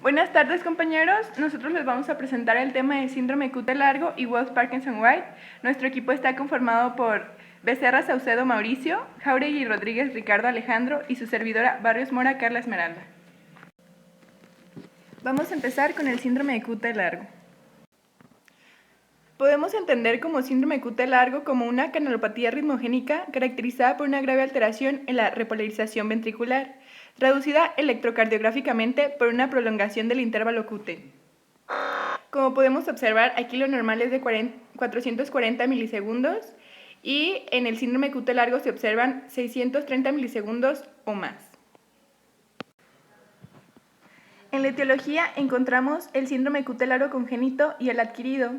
Buenas tardes, compañeros. Nosotros les vamos a presentar el tema de síndrome QT largo y Wells-Parkinson-White. Nuestro equipo está conformado por Becerra Saucedo Mauricio, Jauregui Rodríguez Ricardo Alejandro y su servidora Barrios Mora Carla Esmeralda. Vamos a empezar con el síndrome de QT largo. Podemos entender como síndrome QT largo como una canalopatía ritmogénica caracterizada por una grave alteración en la repolarización ventricular, traducida electrocardiográficamente por una prolongación del intervalo QT. Como podemos observar, aquí lo normal es de 440 milisegundos y en el síndrome QT largo se observan 630 milisegundos o más. En la etiología encontramos el síndrome QT largo congénito y el adquirido.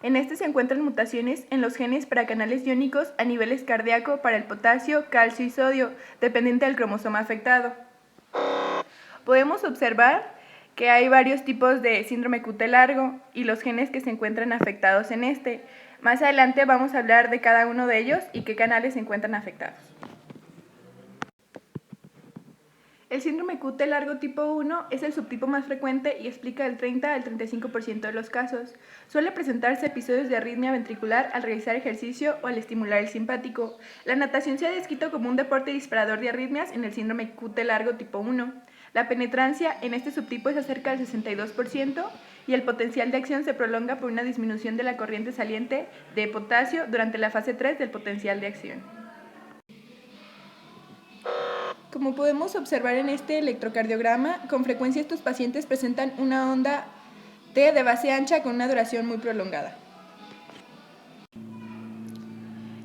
En este se encuentran mutaciones en los genes para canales iónicos a niveles cardíaco para el potasio, calcio y sodio, dependiente del cromosoma afectado. Podemos observar que hay varios tipos de síndrome QT largo y los genes que se encuentran afectados en este. Más adelante vamos a hablar de cada uno de ellos y qué canales se encuentran afectados. El síndrome QT largo tipo 1 es el subtipo más frecuente y explica el 30 al 35% de los casos. Suele presentarse episodios de arritmia ventricular al realizar ejercicio o al estimular el simpático. La natación se ha descrito como un deporte disparador de arritmias en el síndrome QT largo tipo 1. La penetrancia en este subtipo es acerca del 62% y el potencial de acción se prolonga por una disminución de la corriente saliente de potasio durante la fase 3 del potencial de acción. Como podemos observar en este electrocardiograma, con frecuencia estos pacientes presentan una onda T de base ancha con una duración muy prolongada.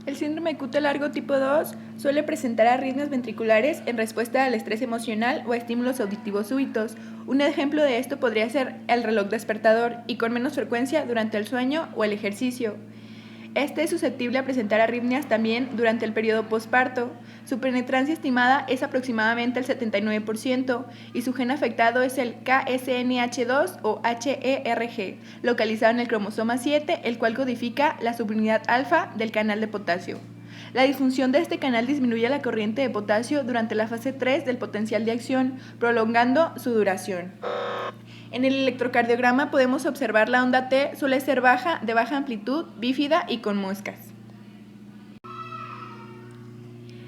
El síndrome QT largo tipo 2 suele presentar arritmias ventriculares en respuesta al estrés emocional o a estímulos auditivos súbitos. Un ejemplo de esto podría ser el reloj despertador y con menos frecuencia durante el sueño o el ejercicio. Este es susceptible a presentar arritmias también durante el periodo posparto. Su penetrancia estimada es aproximadamente el 79% y su gen afectado es el KSNH2 o HERG, localizado en el cromosoma 7, el cual codifica la subunidad alfa del canal de potasio. La disfunción de este canal disminuye la corriente de potasio durante la fase 3 del potencial de acción, prolongando su duración. En el electrocardiograma podemos observar la onda T suele ser baja, de baja amplitud, bífida y con muescas.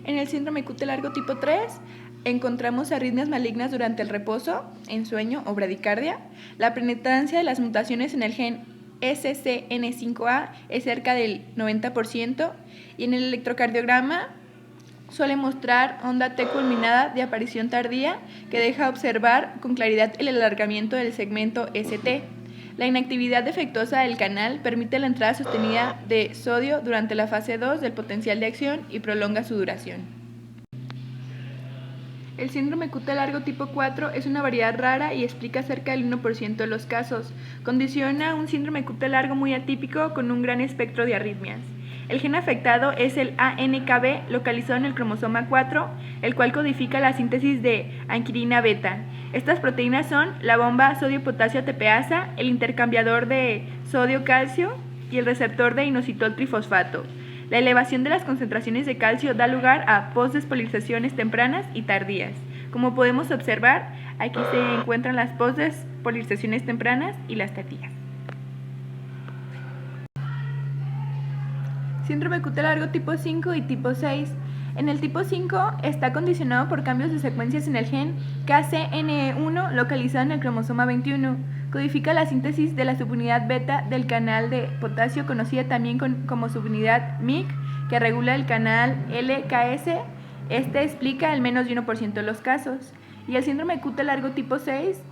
En el síndrome QT largo tipo 3 encontramos arritmias malignas durante el reposo, en sueño o bradicardia. La penetrancia de las mutaciones en el gen SCN5A es cerca del 90% y en el electrocardiograma suele mostrar onda T culminada de aparición tardía que deja observar con claridad el alargamiento del segmento ST. La inactividad defectuosa del canal permite la entrada sostenida de sodio durante la fase 2 del potencial de acción y prolonga su duración. El síndrome QT largo tipo 4 es una variedad rara y explica cerca del 1% de los casos. Condiciona un síndrome QT largo muy atípico con un gran espectro de arritmias. El gen afectado es el ANKB, localizado en el cromosoma 4, el cual codifica la síntesis de anquirina beta. Estas proteínas son la bomba sodio-potasio ATPasa, el intercambiador de sodio-calcio y el receptor de inositol trifosfato. La elevación de las concentraciones de calcio da lugar a postdespolarizaciones tempranas y tardías. Como podemos observar, aquí se encuentran las postdespolarizaciones tempranas y las tardías. Síndrome QT largo tipo 5 y tipo 6. En el tipo 5 está condicionado por cambios de secuencias en el gen KCNE1 localizado en el cromosoma 21. Codifica la síntesis de la subunidad beta del canal de potasio, conocida también como subunidad MYC, que regula el canal LKS. Este explica el menos de 1% de los casos. Y el síndrome QT largo tipo 6.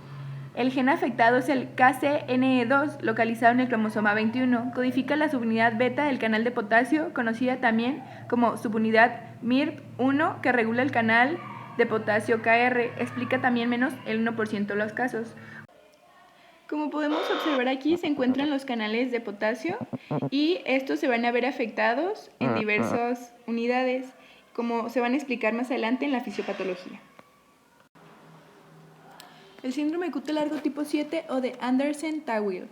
El gen afectado es el KCNE2, localizado en el cromosoma 21. Codifica la subunidad beta del canal de potasio, conocida también como subunidad MIRP1, que regula el canal de potasio KR. Explica también menos el 1% de los casos. Como podemos observar aquí, se encuentran los canales de potasio y estos se van a ver afectados en diversas unidades, como se van a explicar más adelante en la fisiopatología. El síndrome QT largo tipo 7 o de Andersen-Tawil.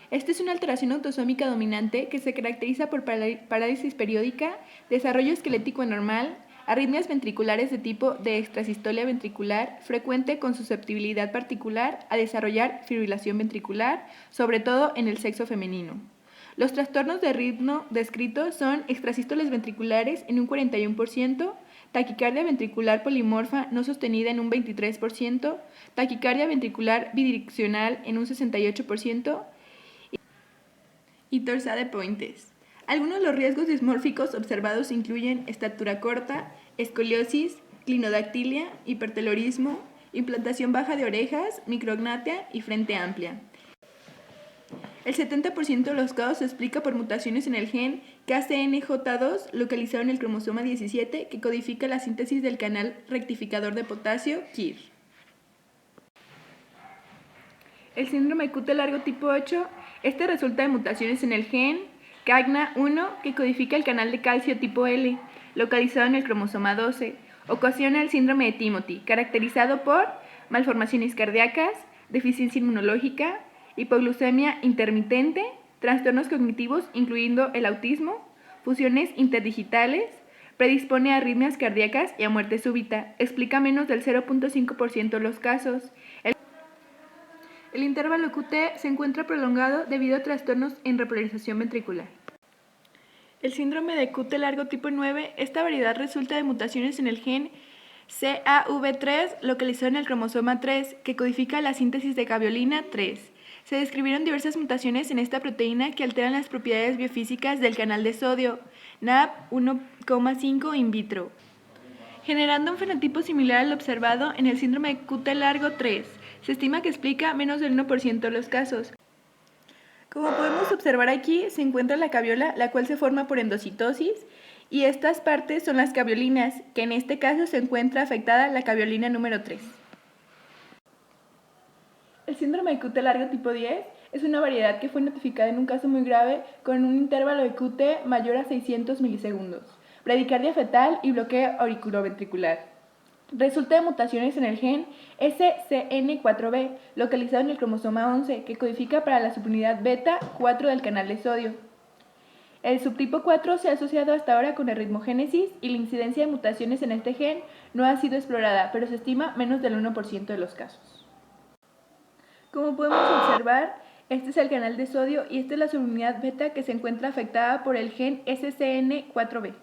Esta es una alteración autosómica dominante que se caracteriza por parálisis periódica, desarrollo esquelético anormal, Arritmias ventriculares de tipo de extrasistolia ventricular, frecuente con susceptibilidad particular a desarrollar fibrilación ventricular, sobre todo en el sexo femenino. Los trastornos de ritmo descritos son extrasístoles ventriculares en un 41%, taquicardia ventricular polimorfa no sostenida en un 23%, taquicardia ventricular bidireccional en un 68% y torsade de Pointes. Algunos de los riesgos dismórficos observados incluyen estatura corta, escoliosis, clinodactilia, hipertelorismo, implantación baja de orejas, micrognatia y frente amplia. El 70% de los casos se explica por mutaciones en el gen KCNJ2 localizado en el cromosoma 17 que codifica la síntesis del canal rectificador de potasio, KIR. El síndrome QT largo tipo 8, resulta de mutaciones en el gen CAGNA1 que codifica el canal de calcio tipo L, localizado en el cromosoma 12. Ocasiona el síndrome de Timothy, caracterizado por malformaciones cardíacas, deficiencia inmunológica, hipoglucemia intermitente, trastornos cognitivos incluyendo el autismo, fusiones interdigitales, predispone a arritmias cardíacas y a muerte súbita, explica menos del 0.5% de los casos. El intervalo QT se encuentra prolongado debido a trastornos en repolarización ventricular. El síndrome de QT largo tipo 9, esta variedad resulta de mutaciones en el gen CAV3 localizado en el cromosoma 3 que codifica la síntesis de caveolina 3. Se describieron diversas mutaciones en esta proteína que alteran las propiedades biofísicas del canal de sodio, NAP 1,5 in vitro, generando un fenotipo similar al observado en el síndrome de QT largo 3. Se estima que explica menos del 1% de los casos. Como podemos observar aquí, se encuentra la caviola, la cual se forma por endocitosis, y estas partes son las caveolinas, que en este caso se encuentra afectada la caveolina número 3. El síndrome de QT largo tipo 10 es una variedad que fue notificada en un caso muy grave con un intervalo de QT mayor a 600 milisegundos, bradicardia fetal y bloqueo auriculoventricular. Resulta de mutaciones en el gen SCN4B, localizado en el cromosoma 11, que codifica para la subunidad beta 4 del canal de sodio. El subtipo 4 se ha asociado hasta ahora con arritmogénesis y la incidencia de mutaciones en este gen no ha sido explorada, pero se estima menos del 1% de los casos. Como podemos observar, este es el canal de sodio y esta es la subunidad beta que se encuentra afectada por el gen SCN4B.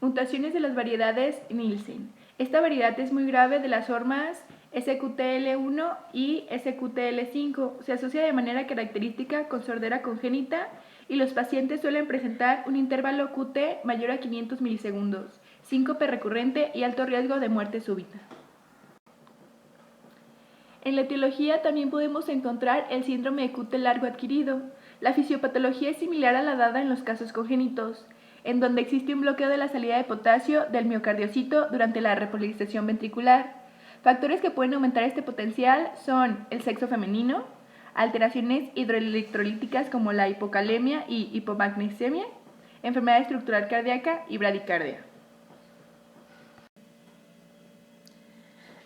Mutaciones de las variedades Nielsen. Esta variedad es muy grave de las formas SQTL1 y SQTL5. Se asocia de manera característica con sordera congénita y los pacientes suelen presentar un intervalo QT mayor a 500 milisegundos, síncope recurrente y alto riesgo de muerte súbita. En la etiología también podemos encontrar el síndrome de QT largo adquirido. La fisiopatología es similar a la dada en los casos congénitos, en donde existe un bloqueo de la salida de potasio del miocardiocito durante la repolarización ventricular. Factores que pueden aumentar este potencial son el sexo femenino, alteraciones hidroelectrolíticas como la hipocalemia y hipomagnesemia, enfermedad estructural cardíaca y bradicardia.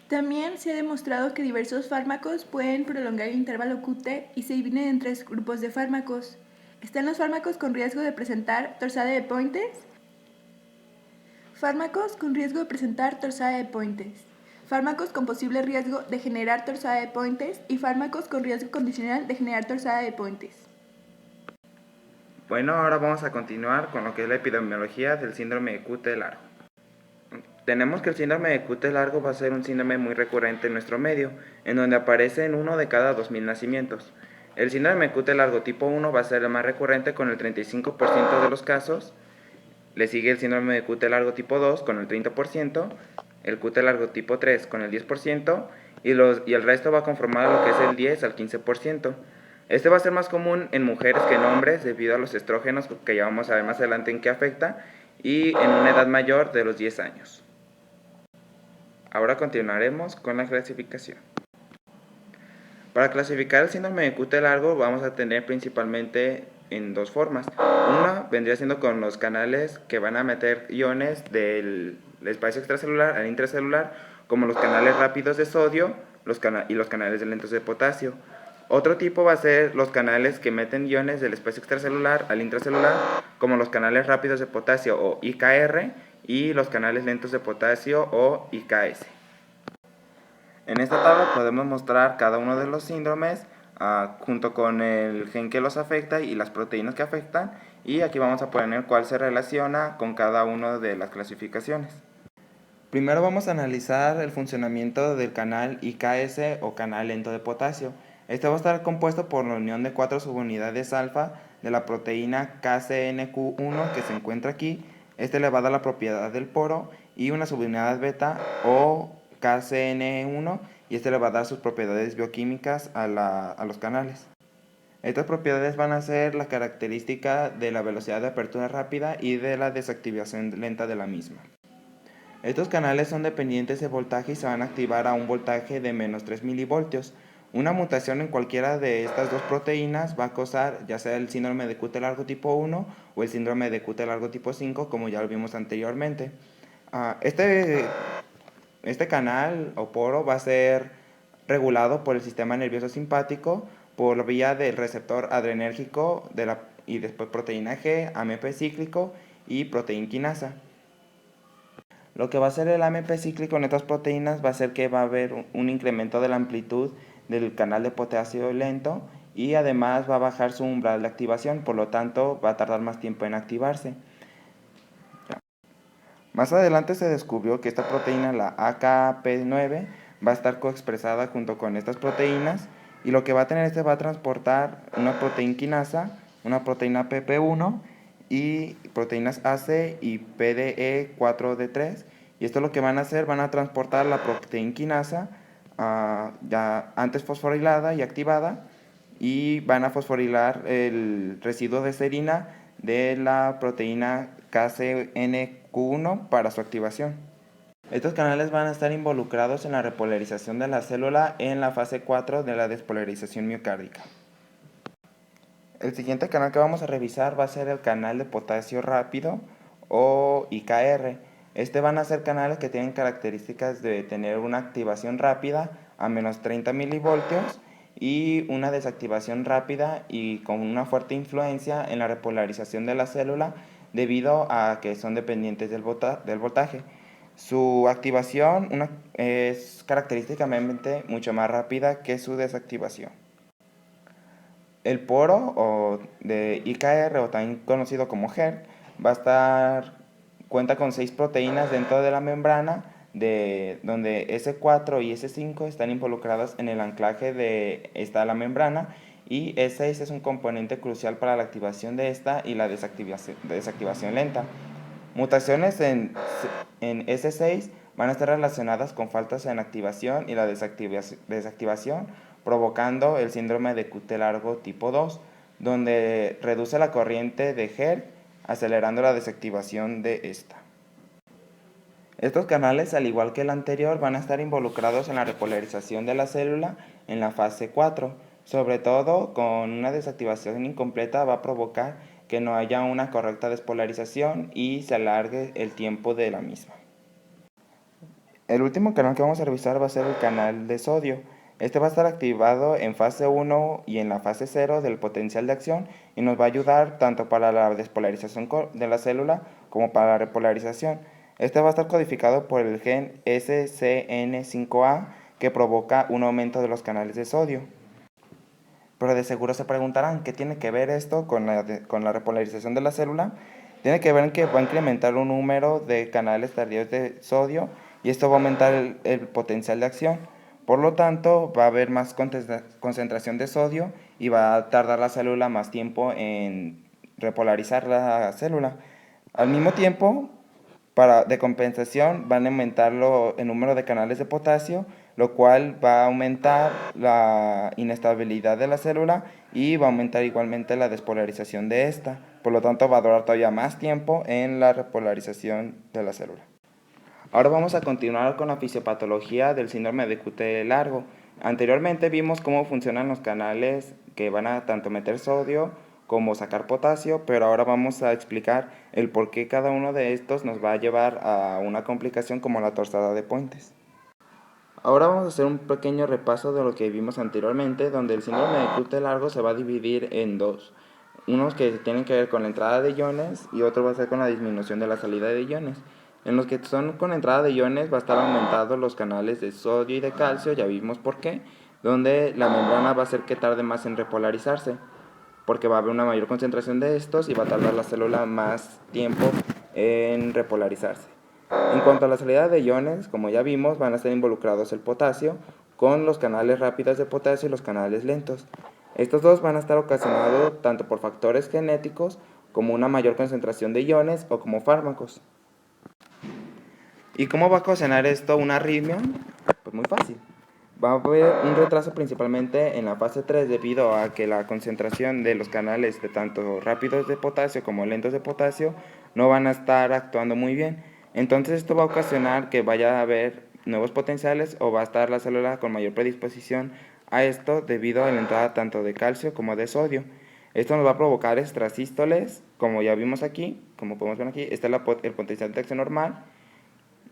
También se ha demostrado que diversos fármacos pueden prolongar el intervalo QT y se dividen en 3 grupos de fármacos. Están los fármacos con riesgo de presentar torsade de Pointes, fármacos con riesgo de presentar torsade de Pointes, fármacos con posible riesgo de generar torsade de Pointes y fármacos con riesgo condicional de generar torsade de Pointes. Bueno, ahora vamos a continuar con lo que es la epidemiología del síndrome de QT largo. Tenemos que el síndrome de QT largo va a ser un síndrome muy recurrente en nuestro medio, en donde aparece en 1 de cada 2000 nacimientos. El síndrome de QT largo tipo 1 va a ser el más recurrente con el 35% de los casos. Le sigue el síndrome de QT largo tipo 2 con el 30%, el QT largo tipo 3 con el 10% y el resto va conformado a lo que es el 10 al 15%. Este va a ser más común en mujeres que en hombres debido a los estrógenos que ya vamos a ver más adelante en qué afecta y en una edad mayor de los 10 años. Ahora continuaremos con la clasificación. Para clasificar el síndrome de QT largo vamos a tener principalmente en 2 formas. Una vendría siendo con los canales que van a meter iones del espacio extracelular al intracelular, como los canales rápidos de sodio y los canales lentos de potasio. Otro tipo va a ser los canales que meten iones del espacio extracelular al intracelular, como los canales rápidos de potasio o IKR y los canales lentos de potasio o IKS. En esta tabla podemos mostrar cada uno de los síndromes junto con el gen que los afecta y las proteínas que afectan, y aquí vamos a poner cuál se relaciona con cada una de las clasificaciones. Primero vamos a analizar el funcionamiento del canal IKS o canal lento de potasio. Este va a estar compuesto por la unión de 4 subunidades alfa de la proteína KCNQ1 que se encuentra aquí. Este le va a dar la propiedad del poro, y una subunidad beta o KCN1, y este le va a dar sus propiedades bioquímicas a los canales. Estas propiedades van a ser la característica de la velocidad de apertura rápida y de la desactivación lenta de la misma. Estos canales son dependientes de voltaje y se van a activar a un voltaje de menos 3 milivoltios. Una mutación en cualquiera de estas dos proteínas va a causar ya sea el síndrome de QT largo tipo 1 o el síndrome de QT largo tipo 5, como ya lo vimos anteriormente. Este canal o poro va a ser regulado por el sistema nervioso simpático por la vía del receptor adrenérgico y después proteína G, AMP cíclico y proteína quinasa. Lo que va a hacer el AMP cíclico en estas proteínas va a ser que va a haber un incremento de la amplitud del canal de potasio lento, y además va a bajar su umbral de activación, por lo tanto va a tardar más tiempo en activarse. Más adelante se descubrió que esta proteína, la AKP9, va a estar coexpresada junto con estas proteínas, y lo que va a tener va a transportar una proteína quinasa, una proteína PP1 y proteínas AC y PDE4D3, y esto lo que van a hacer, van a transportar la proteína quinasa ya antes fosforilada y activada, y van a fosforilar el residuo de serina de la proteína KCNQ1 para su activación. Estos canales van a estar involucrados en la repolarización de la célula en la fase 4 de la despolarización miocárdica. El siguiente canal que vamos a revisar va a ser el canal de potasio rápido o IKR. Van a ser canales que tienen características de tener una activación rápida a menos 30 milivoltios y una desactivación rápida y con una fuerte influencia en la repolarización de la célula debido a que son dependientes del voltaje. Su activación es característicamente mucho más rápida que su desactivación. El poro o de IKR, o también conocido como HER, cuenta con 6 proteínas dentro de la membrana, donde S4 y S5 están involucradas en el anclaje de la membrana, y E6 es un componente crucial para la activación de esta y la desactivación lenta. Mutaciones en S6 van a estar relacionadas con faltas en activación y la desactivación, provocando el síndrome de QT largo tipo 2, donde reduce la corriente de HER, acelerando la desactivación de esta. Estos canales, al igual que el anterior, van a estar involucrados en la repolarización de la célula en la fase 4. Sobre todo, con una desactivación incompleta va a provocar que no haya una correcta despolarización y se alargue el tiempo de la misma. El último canal que vamos a revisar va a ser el canal de sodio. Va a estar activado en fase 1 y en la fase 0 del potencial de acción, y nos va a ayudar tanto para la despolarización de la célula como para la repolarización. Va a estar codificado por el gen SCN5A, que provoca un aumento de los canales de sodio. Pero de seguro se preguntarán, ¿qué tiene que ver esto con la repolarización de la célula? Tiene que ver en que va a incrementar un número de canales tardíos de sodio, y esto va a aumentar el potencial de acción. Por lo tanto, va a haber más concentración de sodio y va a tardar la célula más tiempo en repolarizar la célula. Al mismo tiempo, de compensación, van a aumentar el número de canales de potasio, lo cual va a aumentar la inestabilidad de la célula y va a aumentar igualmente la despolarización de esta. Por lo tanto, va a durar todavía más tiempo en la repolarización de la célula. Ahora vamos a continuar con la fisiopatología del síndrome de QT largo. Anteriormente vimos cómo funcionan los canales que van a tanto meter sodio como sacar potasio, pero ahora vamos a explicar el por qué cada uno de estos nos va a llevar a una complicación como la torsada de Pointes. Ahora vamos a hacer un pequeño repaso de lo que vimos anteriormente, donde el síndrome de Cute largo se va a dividir en dos. Unos que tienen que ver con la entrada de iones y otro va a ser con la disminución de la salida de iones. En los que son con entrada de iones va a estar aumentados los canales de sodio y de calcio, ya vimos por qué, donde la membrana va a hacer que tarde más en repolarizarse, porque va a haber una mayor concentración de estos y va a tardar la célula más tiempo en repolarizarse. En cuanto a la salida de iones, como ya vimos, van a estar involucrados el potasio con los canales rápidos de potasio y los canales lentos. Estos dos van a estar ocasionados tanto por factores genéticos como una mayor concentración de iones o como fármacos. ¿Y cómo va a ocasionar esto una arritmia? Pues muy fácil. Va a haber un retraso principalmente en la fase 3 debido a que la concentración de los canales de tanto rápidos de potasio como lentos de potasio no van a estar actuando muy bien. Entonces esto va a ocasionar que vaya a haber nuevos potenciales o va a estar la célula con mayor predisposición a esto debido a la entrada tanto de calcio como de sodio. Esto nos va a provocar extrasístoles, como ya vimos aquí, como podemos ver aquí, este es el potencial de acción normal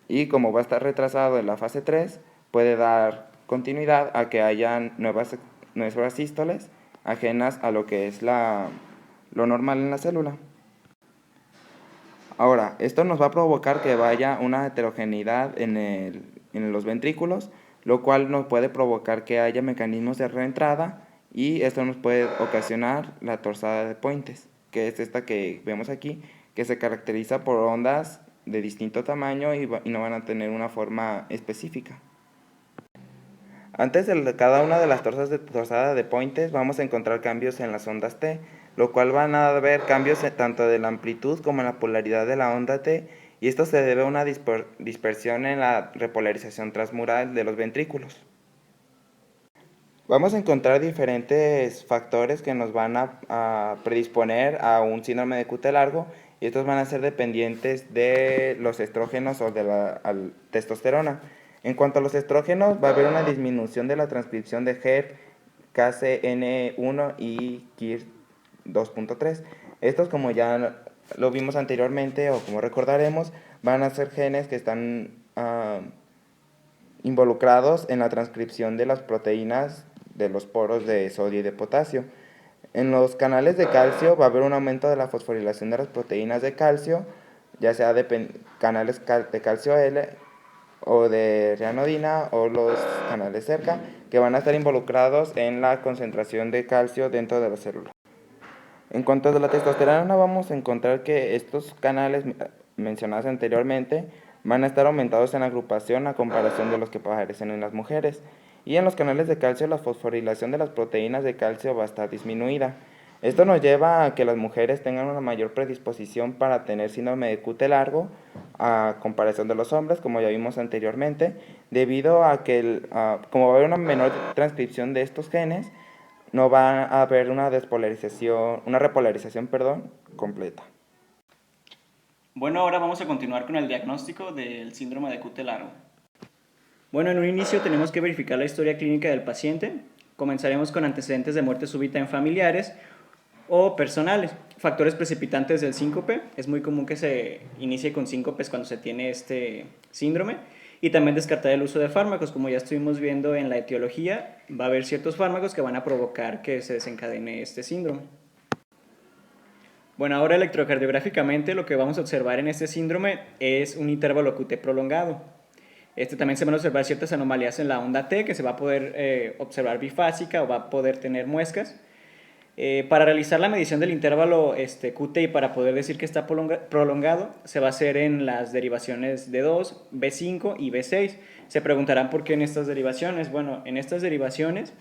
y como va a estar retrasado en la fase 3, puede dar continuidad a que hayan nuevas sístoles ajenas a lo que es lo normal en la célula. Ahora, esto nos va a provocar que vaya una heterogeneidad en los ventrículos, lo cual nos puede provocar que haya mecanismos de reentrada y esto nos puede ocasionar la torsada de Pointes, que es esta que vemos aquí, que se caracteriza por ondas de distinto tamaño y no van a tener una forma específica. Antes de cada una de las torsada de Pointes vamos a encontrar cambios en las ondas T, lo cual van a haber cambios tanto de la amplitud como en la polaridad de la onda T, y esto se debe a una dispersión en la repolarización transmural de los ventrículos. Vamos a encontrar diferentes factores que nos van a predisponer a un síndrome de Cute largo, y estos van a ser dependientes de los estrógenos o de la testosterona. En cuanto a los estrógenos, va a haber una disminución de la transcripción de HER, KCN1 y KIR2.3. Estos, como ya lo vimos anteriormente o como recordaremos, van a ser genes que están involucrados en la transcripción de las proteínas de los poros de sodio y de potasio. En los canales de calcio va a haber un aumento de la fosforilación de las proteínas de calcio, ya sea de canales de calcio L o de rianodina o los canales cerca, que van a estar involucrados en la concentración de calcio dentro de la célula. En cuanto a la testosterona, vamos a encontrar que estos canales mencionados anteriormente van a estar aumentados en agrupación a comparación de los que aparecen en las mujeres. Y en los canales de calcio la fosforilación de las proteínas de calcio va a estar disminuida. Esto nos lleva a que las mujeres tengan una mayor predisposición para tener síndrome de Cute largo a comparación de los hombres, como ya vimos anteriormente, debido a que como va a haber una menor transcripción de estos genes, no va a haber una repolarización, completa. Bueno, ahora vamos a continuar con el diagnóstico del síndrome de Cute largo. Bueno, en un inicio tenemos que verificar la historia clínica del paciente. Comenzaremos con antecedentes de muerte súbita en familiares o personales. Factores precipitantes del síncope. Es muy común que se inicie con síncopes cuando se tiene este síndrome. Y también descartar el uso de fármacos. Como ya estuvimos viendo en la etiología, va a haber ciertos fármacos que van a provocar que se desencadene este síndrome. Bueno, ahora electrocardiográficamente lo que vamos a observar en este síndrome es un intervalo QT prolongado. También se van a observar ciertas anomalías en la onda T, que se va a poder observar bifásica o va a poder tener muescas. Para realizar la medición del intervalo QT y para poder decir que está prolongado, se va a hacer en las derivaciones D2, B5 y B6. Se preguntarán por qué en estas derivaciones. Bueno, en estas derivaciones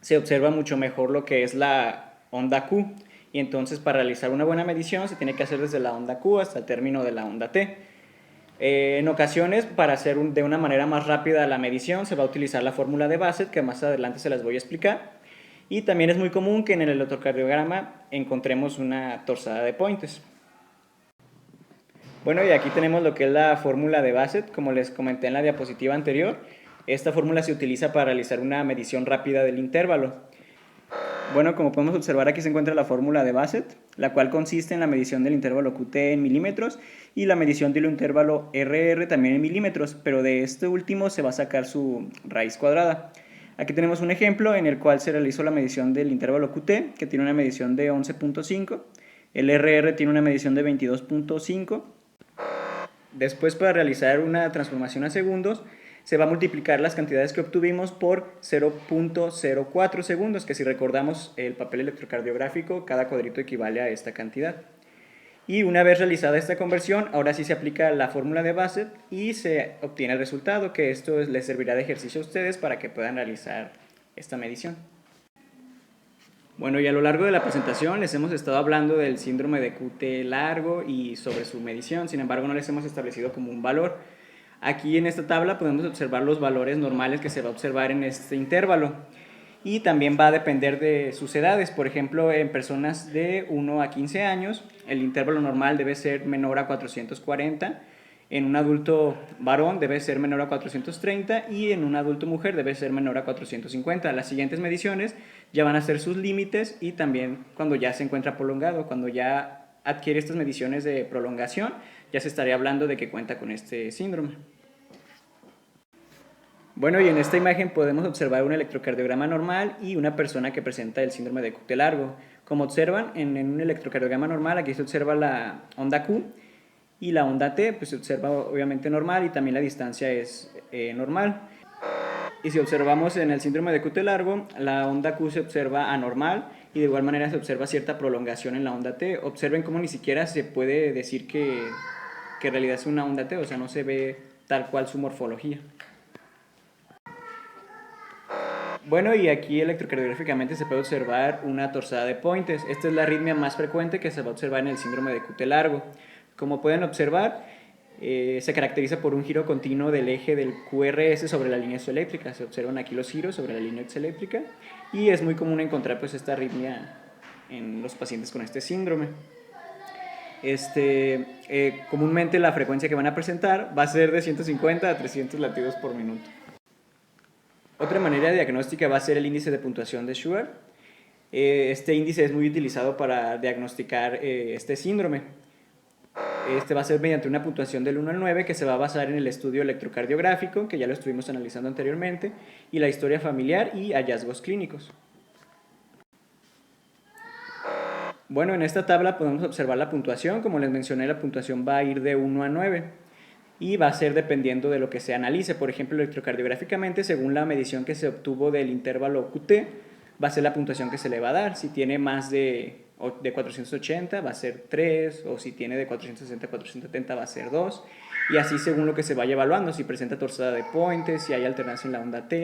se observa mucho mejor lo que es la onda Q. Y entonces para realizar una buena medición se tiene que hacer desde la onda Q hasta el término de la onda T. En ocasiones, para hacer de una manera más rápida la medición, se va a utilizar la fórmula de Bassett, que más adelante se las voy a explicar. Y también es muy común que en el electrocardiograma encontremos una torsada de Pointes. Bueno, y aquí tenemos lo que es la fórmula de Bassett, como les comenté en la diapositiva anterior. Esta fórmula se utiliza para realizar una medición rápida del intervalo. Bueno, como podemos observar, aquí se encuentra la fórmula de Bassett, la cual consiste en la medición del intervalo QT en milímetros y la medición del intervalo RR también en milímetros, pero de este último se va a sacar su raíz cuadrada. Aquí tenemos un ejemplo en el cual se realizó la medición del intervalo QT, que tiene una medición de 11.5, el RR tiene una medición de 22.5. Después, para realizar una transformación a segundos, se va a multiplicar las cantidades que obtuvimos por 0.04 segundos, que si recordamos el papel electrocardiográfico, cada cuadrito equivale a esta cantidad. Y una vez realizada esta conversión, ahora sí se aplica la fórmula de Bassett y se obtiene el resultado, que esto les servirá de ejercicio a ustedes para que puedan realizar esta medición. Bueno, y a lo largo de la presentación les hemos estado hablando del síndrome de QT largo y sobre su medición, sin embargo no les hemos establecido como un valor. Aquí en esta tabla podemos observar los valores normales que se va a observar en este intervalo y también va a depender de sus edades. Por ejemplo, en personas de 1 a 15 años, el intervalo normal debe ser menor a 440, en un adulto varón debe ser menor a 430 y en un adulto mujer debe ser menor a 450. Las siguientes mediciones ya van a ser sus límites y también cuando ya se encuentra prolongado, cuando ya adquiere estas mediciones de prolongación, ya se estaría hablando de que cuenta con este síndrome. Bueno, y en esta imagen podemos observar un electrocardiograma normal y una persona que presenta el síndrome de QT largo. Como observan, en un electrocardiograma normal aquí se observa la onda Q y la onda T pues se observa obviamente normal y también la distancia es normal. Y si observamos en el síndrome de QT largo, la onda Q se observa anormal y de igual manera se observa cierta prolongación en la onda T. Observen cómo ni siquiera se puede decir que en realidad es una onda T, o sea, no se ve tal cual su morfología. Bueno, y aquí electrocardiográficamente se puede observar una torsada de Pointes. Esta es la arritmia más frecuente que se va a observar en el síndrome de QT largo. Como pueden observar, se caracteriza por un giro continuo del eje del QRS sobre la línea isoeléctrica. Se observan aquí los giros sobre la línea isoeléctrica y es muy común encontrar pues, esta arritmia en los pacientes con este síndrome. Comúnmente la frecuencia que van a presentar va a ser de 150 a 300 latidos por minuto. Otra manera diagnóstica va a ser el índice de puntuación de Shuar. Este índice es muy utilizado para diagnosticar este síndrome. Este va a ser mediante una puntuación del 1 al 9 que se va a basar en el estudio electrocardiográfico, que ya lo estuvimos analizando anteriormente, y la historia familiar y hallazgos clínicos. Bueno, en esta tabla podemos observar la puntuación. Como les mencioné, la puntuación va a ir de 1 a 9 y va a ser dependiendo de lo que se analice. Por ejemplo, electrocardiográficamente, según la medición que se obtuvo del intervalo QT, va a ser la puntuación que se le va a dar. Si tiene más de 480 va a ser 3, o si tiene de 460 a 470 va a ser 2, y así según lo que se vaya evaluando, si presenta torsada de Pointes, si hay alternancia en la onda T.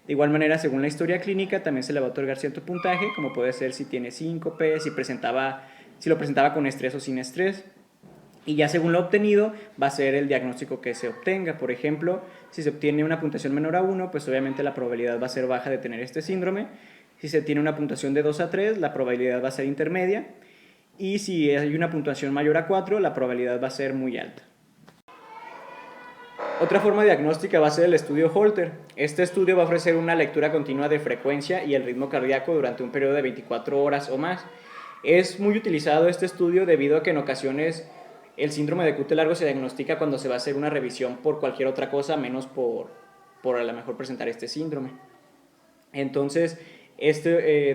De igual manera, según la historia clínica, también se le va a otorgar cierto puntaje, como puede ser si tiene síncope, si lo presentaba con estrés o sin estrés. Y ya según lo obtenido va a ser el diagnóstico que se obtenga. Por ejemplo, si se obtiene una puntuación menor a 1, pues obviamente la probabilidad va a ser baja de tener este síndrome. Si se tiene una puntuación de 2 a 3, la probabilidad va a ser intermedia. Y si hay una puntuación mayor a 4, la probabilidad va a ser muy alta. Otra forma diagnóstica va a ser el estudio Holter. Este estudio va a ofrecer una lectura continua de frecuencia y el ritmo cardíaco durante un periodo de 24 horas o más. Es muy utilizado este estudio debido a que en ocasiones el síndrome de QT largo se diagnostica cuando se va a hacer una revisión por cualquier otra cosa, menos por a lo mejor presentar este síndrome. Entonces,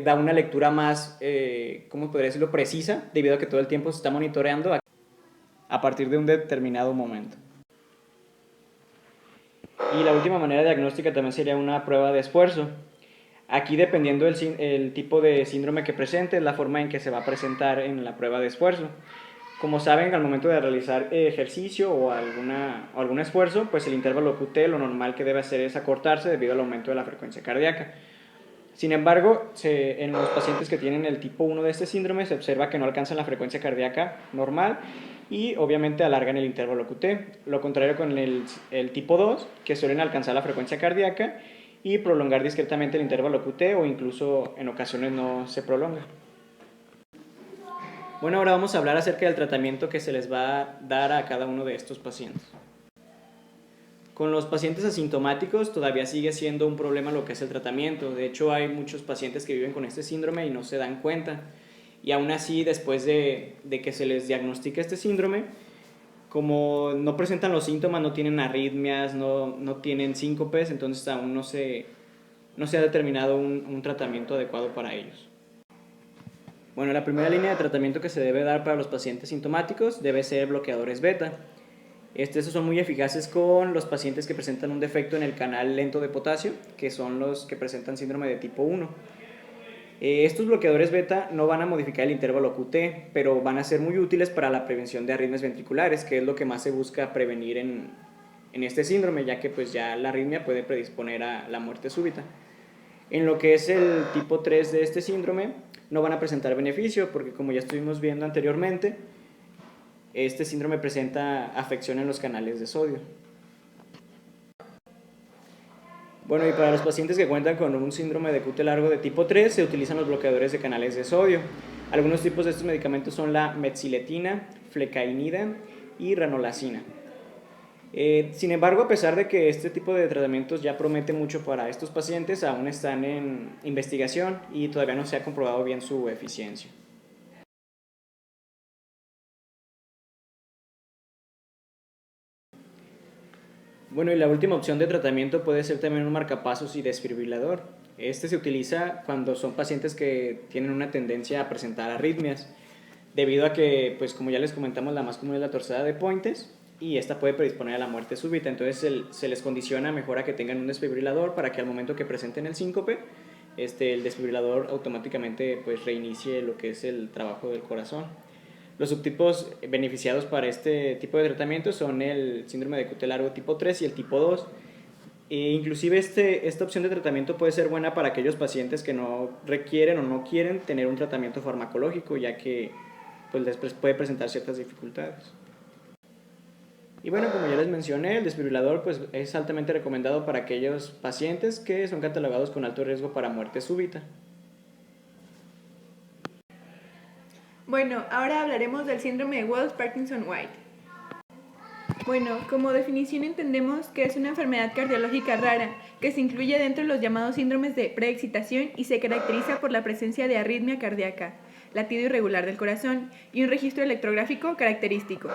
da una lectura más, ¿cómo podría decirlo?, precisa, debido a que todo el tiempo se está monitoreando a partir de un determinado momento. Y la última manera diagnóstica también sería una prueba de esfuerzo. Aquí, dependiendo del tipo de síndrome que presente, es la forma en que se va a presentar en la prueba de esfuerzo. Como saben, al momento de realizar ejercicio o algún esfuerzo, pues el intervalo QT lo normal que debe hacer es acortarse debido al aumento de la frecuencia cardíaca. Sin embargo, en los pacientes que tienen el tipo 1 de este síndrome se observa que no alcanzan la frecuencia cardíaca normal y obviamente alargan el intervalo QT. Lo contrario con el tipo 2, que suelen alcanzar la frecuencia cardíaca y prolongar discretamente el intervalo QT o incluso en ocasiones no se prolonga. Bueno, ahora vamos a hablar acerca del tratamiento que se les va a dar a cada uno de estos pacientes. Con los pacientes asintomáticos todavía sigue siendo un problema lo que es el tratamiento. De hecho, hay muchos pacientes que viven con este síndrome y no se dan cuenta. Y aún así, después de que se les diagnostique este síndrome, como no presentan los síntomas, no tienen arritmias, no tienen síncopes, entonces aún no se ha determinado un tratamiento adecuado para ellos. Bueno, la primera línea de tratamiento que se debe dar para los pacientes sintomáticos debe ser bloqueadores beta. Estos son muy eficaces con los pacientes que presentan un defecto en el canal lento de potasio, que son los que presentan síndrome de tipo 1. Estos bloqueadores beta no van a modificar el intervalo QT, pero van a ser muy útiles para la prevención de arritmias ventriculares, que es lo que más se busca prevenir en este síndrome, ya que pues ya la arritmia puede predisponer a la muerte súbita. En lo que es el tipo 3 de este síndrome, no van a presentar beneficio, porque como ya estuvimos viendo anteriormente, este síndrome presenta afección en los canales de sodio. Bueno, y para los pacientes que cuentan con un síndrome de QT largo de tipo 3, se utilizan los bloqueadores de canales de sodio. Algunos tipos de estos medicamentos son la metziletina, flecainida y ranolazina. Sin embargo, a pesar de que este tipo de tratamientos ya promete mucho para estos pacientes, aún están en investigación y todavía no se ha comprobado bien su eficiencia. Bueno, y la última opción de tratamiento puede ser también un marcapasos y desfibrilador. Este se utiliza cuando son pacientes que tienen una tendencia a presentar arritmias, debido a que, pues como ya les comentamos, la más común es la torsada de Pointes y esta puede predisponer a la muerte súbita. Entonces se les condiciona mejor a que tengan un desfibrilador para que al momento que presenten el síncope, el desfibrilador automáticamente pues reinicie lo que es el trabajo del corazón. Los subtipos beneficiados para este tipo de tratamiento son el síndrome de QT largo tipo 3 y el tipo 2. Inclusive esta opción de tratamiento puede ser buena para aquellos pacientes que no requieren o no quieren tener un tratamiento farmacológico, ya que pues, les puede presentar ciertas dificultades. Y bueno, como ya les mencioné, el desfibrilador pues, es altamente recomendado para aquellos pacientes que son catalogados con alto riesgo para muerte súbita. Bueno, ahora hablaremos del síndrome de Wells-Parkinson-White. Bueno, como definición entendemos que es una enfermedad cardiológica rara que se incluye dentro de los llamados síndromes de preexcitación y se caracteriza por la presencia de arritmia cardíaca, latido irregular del corazón y un registro electrográfico característico.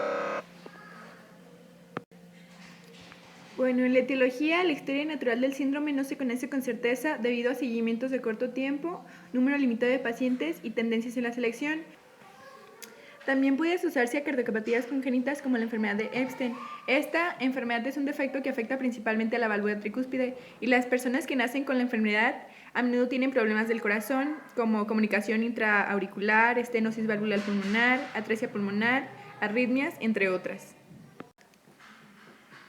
Bueno, en la etiología, la historia natural del síndrome no se conoce con certeza debido a seguimientos de corto tiempo, número limitado de pacientes y tendencias en la selección. También puede asociarse a cardiopatías congénitas como la enfermedad de Epstein. Esta enfermedad es un defecto que afecta principalmente a la válvula tricúspide y las personas que nacen con la enfermedad a menudo tienen problemas del corazón como comunicación intraauricular, estenosis valvular pulmonar, atresia pulmonar, arritmias, entre otras.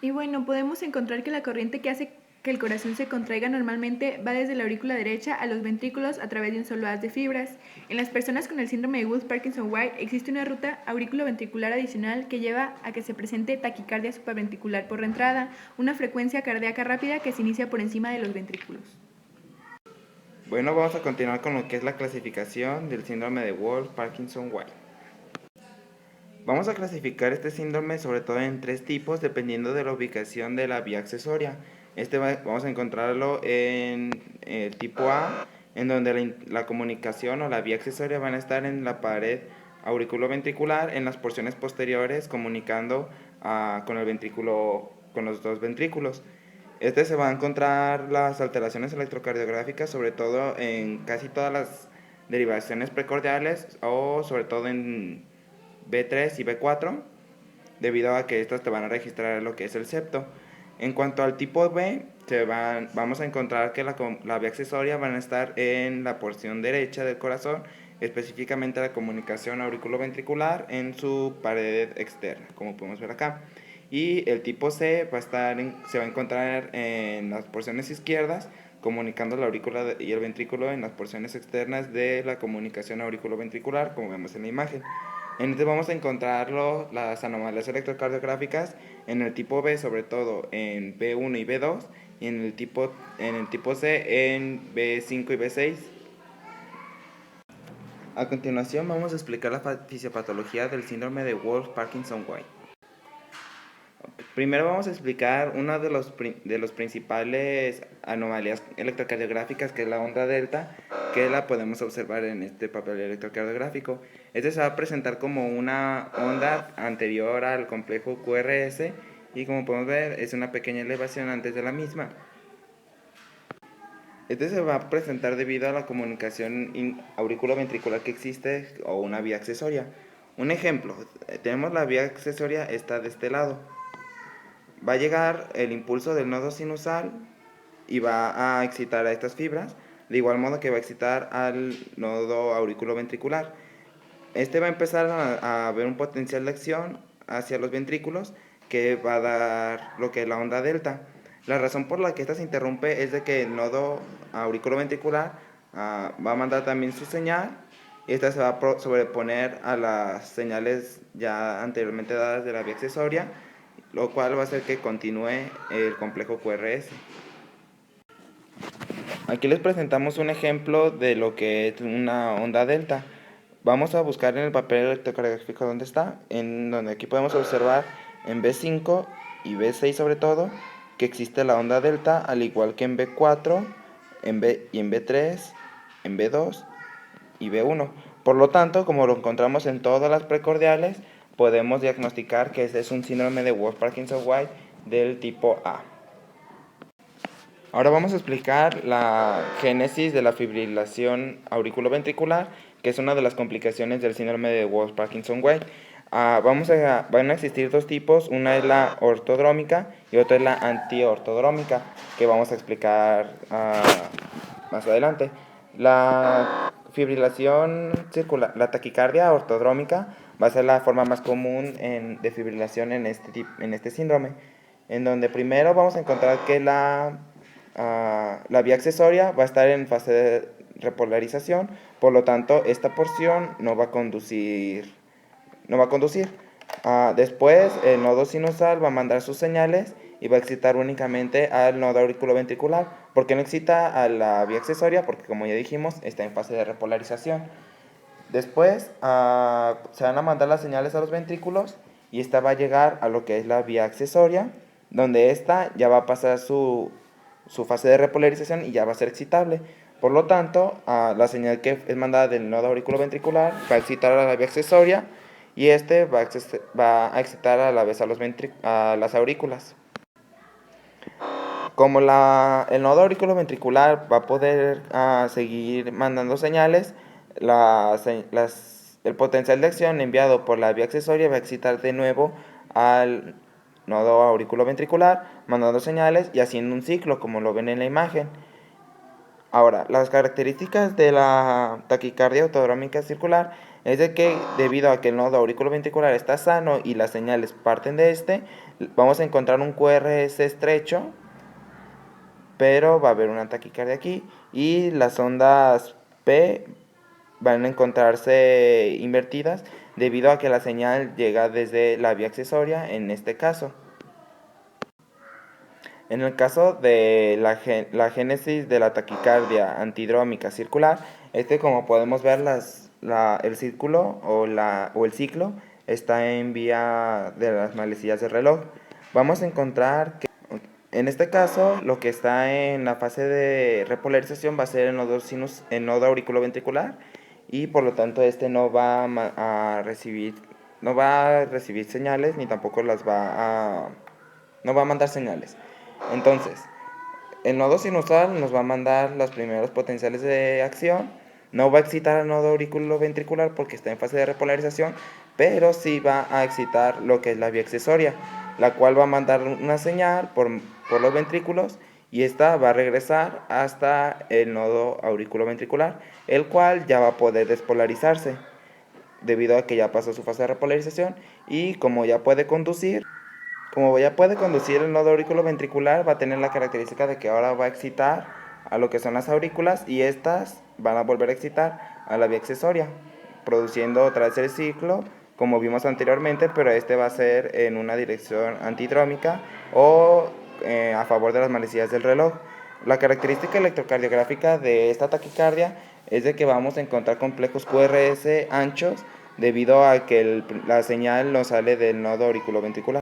Y bueno, podemos encontrar que la corriente que hace que el corazón se contraiga normalmente va desde la aurícula derecha a los ventrículos a través de un solo haz de fibras. En las personas con el síndrome de Wells-Parkinson-White existe una ruta aurículo-ventricular adicional que lleva a que se presente taquicardia supraventricular por reentrada, una frecuencia cardíaca rápida que se inicia por encima de los ventrículos. Bueno, vamos a continuar con lo que es la clasificación del síndrome de Wells-Parkinson-White. Vamos a clasificar este síndrome sobre todo en 3 tipos dependiendo de la ubicación de la vía accesoria. Vamos a encontrarlo en el tipo A, en donde la comunicación o la vía accesoria van a estar en la pared auriculoventricular, en las porciones posteriores, comunicando con el ventrículo, con los dos ventrículos. Se va a encontrar las alteraciones electrocardiográficas, sobre todo en casi todas las derivaciones precordiales o sobre todo en B3 y B4, debido a que estas te van a registrar lo que es el septo. En cuanto al tipo B, vamos a encontrar que la vía accesoria van a estar en la porción derecha del corazón, específicamente la comunicación auriculoventricular en su pared externa, como podemos ver acá. Y el tipo C se va a encontrar en las porciones izquierdas, comunicando la aurícula y el ventrículo en las porciones externas de la comunicación auriculoventricular, como vemos en la imagen. Vamos a encontrar las anomalías electrocardiográficas en el tipo B, sobre todo en B1 y B2, y en el tipo C en B5 y B6. A continuación vamos a explicar la fisiopatología del síndrome de Wells-Parkinson-White. Primero vamos a explicar una de los principales anomalías electrocardiográficas, que es la onda delta, que la podemos observar en este papel electrocardiográfico. Este se va a presentar como una onda anterior al complejo QRS y, como podemos ver, es una pequeña elevación antes de la misma. Este se va a presentar debido a la comunicación auriculoventricular que existe o una vía accesoria. Un ejemplo, tenemos la vía accesoria, está de este lado. Va a llegar el impulso del nodo sinusal y va a excitar a estas fibras, de igual modo que va a excitar al nodo auriculoventricular. Este va a empezar a ver un potencial de acción hacia los ventrículos que va a dar lo que es la onda delta. La razón por la que esta se interrumpe es de que el nodo auriculoventricular va a mandar también su señal, y esta se va a sobreponer a las señales ya anteriormente dadas de la vía accesoria, lo cual va a hacer que continúe el complejo QRS. Aquí les presentamos un ejemplo de lo que es una onda delta. Vamos a buscar en el papel electrocardiográfico donde está, en donde aquí podemos observar en B5 y B6 sobre todo, que existe la onda delta, al igual que en B4, en B3, en B2 y B1. Por lo tanto, como lo encontramos en todas las precordiales, podemos diagnosticar que este es un síndrome de Wolff-Parkinson-White del tipo A. Ahora vamos a explicar la génesis de la fibrilación auriculoventricular, que es una de las complicaciones del síndrome de Wolff-Parkinson-White. Van a existir dos tipos, una es la ortodrómica y otra es la antiortodrómica, que vamos a explicar más adelante. La fibrilación circular, la taquicardia ortodrómica va a ser la forma más común de fibrilación en este síndrome, en donde primero vamos a encontrar que la vía accesoria va a estar en fase de repolarización, por lo tanto esta porción no va a conducir. Después el nodo sinusal va a mandar sus señales y va a excitar únicamente al nodo auriculoventricular. ¿Por qué no excita a la vía accesoria? Porque, como ya dijimos, está en fase de repolarización. Después se van a mandar las señales a los ventrículos y esta va a llegar a lo que es la vía accesoria, donde esta ya va a pasar su fase de repolarización y ya va a ser excitable. Por lo tanto, la señal que es mandada del nodo auriculoventricular va a excitar a la vía accesoria y este va a excitar a la vez a las aurículas. Como el nodo auriculoventricular va a poder seguir mandando señales, el potencial de acción enviado por la vía accesoria va a excitar de nuevo al nodo auriculoventricular, mandando señales y haciendo un ciclo, como lo ven en la imagen. Ahora, las características de la taquicardia autodrómica circular es de que, debido a que el nodo auriculoventricular está sano y las señales parten de este, vamos a encontrar un QRS estrecho, pero va a haber una taquicardia aquí, y las ondas P van a encontrarse invertidas debido a que la señal llega desde la vía accesoria en este caso. En el caso de la génesis de la taquicardia antidrómica circular, como podemos ver, el círculo o el ciclo está en vía de las manecillas del reloj. Vamos a encontrar que en este caso lo que está en la fase de repolarización va a ser el nodo auriculoventricular, y por lo tanto no va a recibir señales, ni tampoco no va a mandar señales. Entonces, el nodo sinusal nos va a mandar los primeros potenciales de acción, no va a excitar al nodo auriculoventricular porque está en fase de repolarización, pero sí va a excitar lo que es la vía accesoria, la cual va a mandar una señal por los ventrículos, y esta va a regresar hasta el nodo auriculoventricular, el cual ya va a poder despolarizarse debido a que ya pasó su fase de repolarización, y como ya puede conducir el nodo auriculoventricular, va a tener la característica de que ahora va a excitar a lo que son las aurículas, y estas van a volver a excitar a la vía accesoria, produciendo otra vez el ciclo como vimos anteriormente, pero este va a ser en una dirección antidrómica o a favor de las manecillas del reloj. La característica electrocardiográfica de esta taquicardia es de que vamos a encontrar complejos QRS anchos debido a que la señal no sale del nodo auriculoventricular.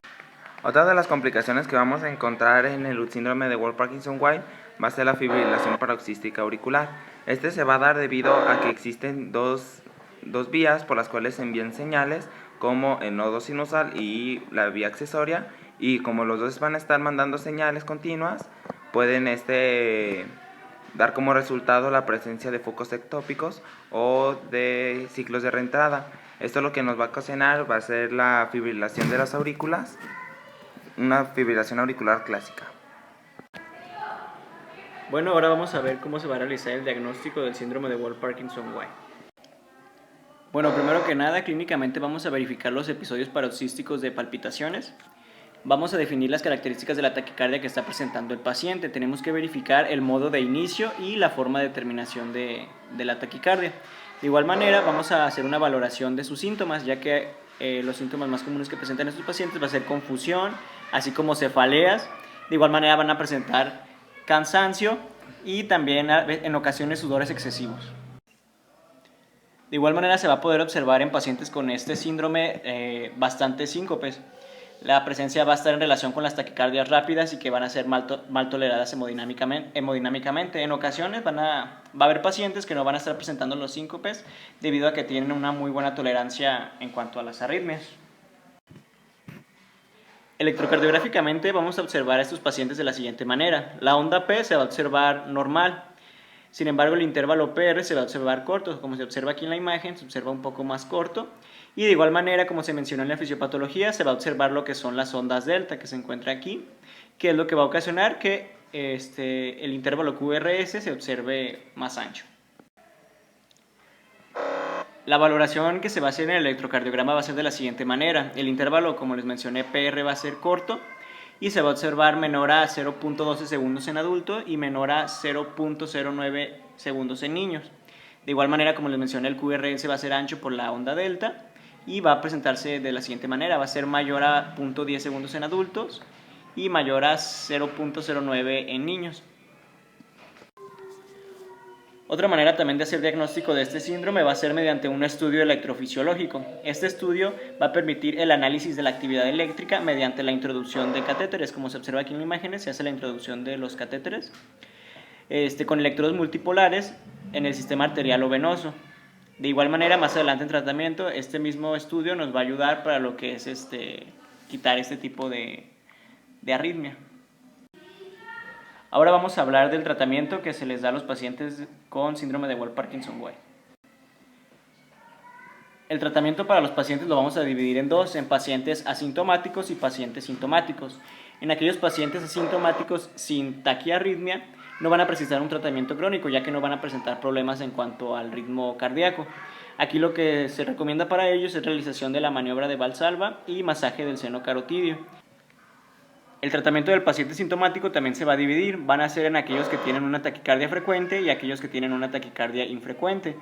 Otra de las complicaciones que vamos a encontrar en el síndrome de Wolff-Parkinson-White va a ser la fibrilación paroxística auricular. Este se va a dar debido a que existen dos vías por las cuales se envían señales, como el nodo sinusal y la vía accesoria, y como los dos van a estar mandando señales continuas, pueden dar como resultado la presencia de focos ectópicos o de ciclos de reentrada. Esto lo que nos va a ocasionar va a ser la fibrilación de las aurículas, una fibrilación auricular clásica. Bueno, ahora vamos a ver cómo se va a realizar el diagnóstico del síndrome de Wolff-Parkinson-White. Bueno, primero que nada, clínicamente vamos a verificar los episodios paroxísticos de palpitaciones. Vamos a definir las características de la taquicardia que está presentando el paciente. Tenemos que verificar el modo de inicio y la forma de terminación de la taquicardia. De igual manera, vamos a hacer una valoración de sus síntomas, ya que los síntomas más comunes que presentan estos pacientes va a ser confusión, así como cefaleas. De igual manera van a presentar cansancio y también en ocasiones sudores excesivos. De igual manera se va a poder observar en pacientes con este síndrome bastantes síncopes. La presencia va a estar en relación con las taquicardias rápidas y que van a ser mal toleradas hemodinámicamente. En ocasiones va a haber pacientes que no van a estar presentando los síncopes debido a que tienen una muy buena tolerancia en cuanto a las arritmias. Electrocardiográficamente vamos a observar a estos pacientes de la siguiente manera. La onda P se va a observar normal. Sin embargo, el intervalo PR se va a observar corto, como se observa aquí en la imagen, se observa un poco más corto. Y de igual manera, como se mencionó en la fisiopatología, se va a observar lo que son las ondas delta que se encuentra aquí, que es lo que va a ocasionar que el intervalo QRS se observe más ancho. La valoración que se va a hacer en el electrocardiograma va a ser de la siguiente manera. El intervalo, como les mencioné, PR va a ser corto y se va a observar menor a 0.12 segundos en adultos y menor a 0.09 segundos en niños. De igual manera, como les mencioné, el QRS va a ser ancho por la onda delta y va a presentarse de la siguiente manera. Va a ser mayor a 0.10 segundos en adultos y mayor a 0.09 en niños. Otra manera también de hacer diagnóstico de este síndrome va a ser mediante un estudio electrofisiológico. Este estudio va a permitir el análisis de la actividad eléctrica mediante la introducción de catéteres. Como se observa aquí en la imagen, se hace la introducción de los catéteres con electrodos multipolares en el sistema arterial o venoso. De igual manera, más adelante en tratamiento, este mismo estudio nos va a ayudar para lo que es quitar este tipo de arritmia. Ahora vamos a hablar del tratamiento que se les da a los pacientes con síndrome de Wolff-Parkinson-White. El tratamiento para los pacientes lo vamos a dividir en dos, en pacientes asintomáticos y pacientes sintomáticos. En aquellos pacientes asintomáticos sin taquiarritmia no van a precisar un tratamiento crónico, ya que no van a presentar problemas en cuanto al ritmo cardíaco. Aquí lo que se recomienda para ellos es realización de la maniobra de Valsalva y masaje del seno carotidio. El tratamiento del paciente sintomático también se va a dividir, van a ser en aquellos que tienen una taquicardia frecuente y aquellos que tienen una taquicardia infrecuente.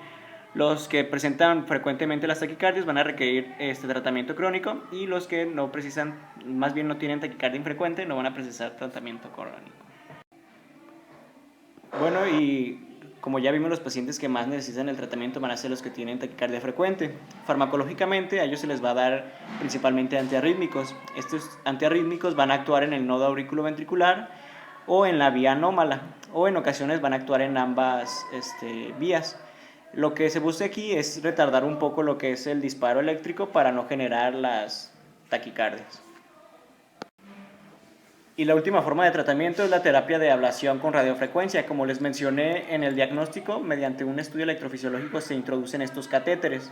Los que presentan frecuentemente las taquicardias van a requerir este tratamiento crónico y los que no precisan, más bien no tienen taquicardia infrecuente, no van a precisar tratamiento crónico. Bueno, y como ya vimos, los pacientes que más necesitan el tratamiento van a ser los que tienen taquicardia frecuente. Farmacológicamente a ellos se les va a dar principalmente antiarrítmicos. Estos antiarrítmicos van a actuar en el nodo auriculoventricular o en la vía anómala, o en ocasiones van a actuar en ambas vías. Lo que se busca aquí es retardar un poco lo que es el disparo eléctrico para no generar las taquicardias. Y la última forma de tratamiento es la terapia de ablación con radiofrecuencia. Como les mencioné en el diagnóstico, mediante un estudio electrofisiológico se introducen estos catéteres.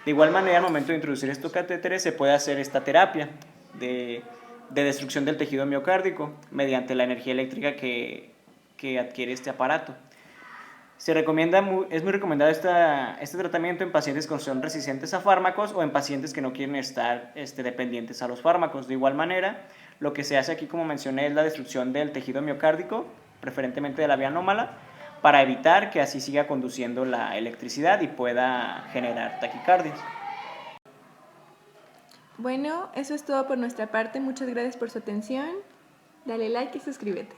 De igual manera, al momento de introducir estos catéteres se puede hacer esta terapia de destrucción del tejido miocárdico mediante la energía eléctrica que adquiere este aparato. Es muy recomendado este tratamiento en pacientes que son resistentes a fármacos o en pacientes que no quieren estar dependientes a los fármacos. De igual manera, lo que se hace aquí, como mencioné, es la destrucción del tejido miocárdico, preferentemente de la vía anómala, para evitar que así siga conduciendo la electricidad y pueda generar taquicardias. Bueno, eso es todo por nuestra parte. Muchas gracias por su atención. Dale like y suscríbete.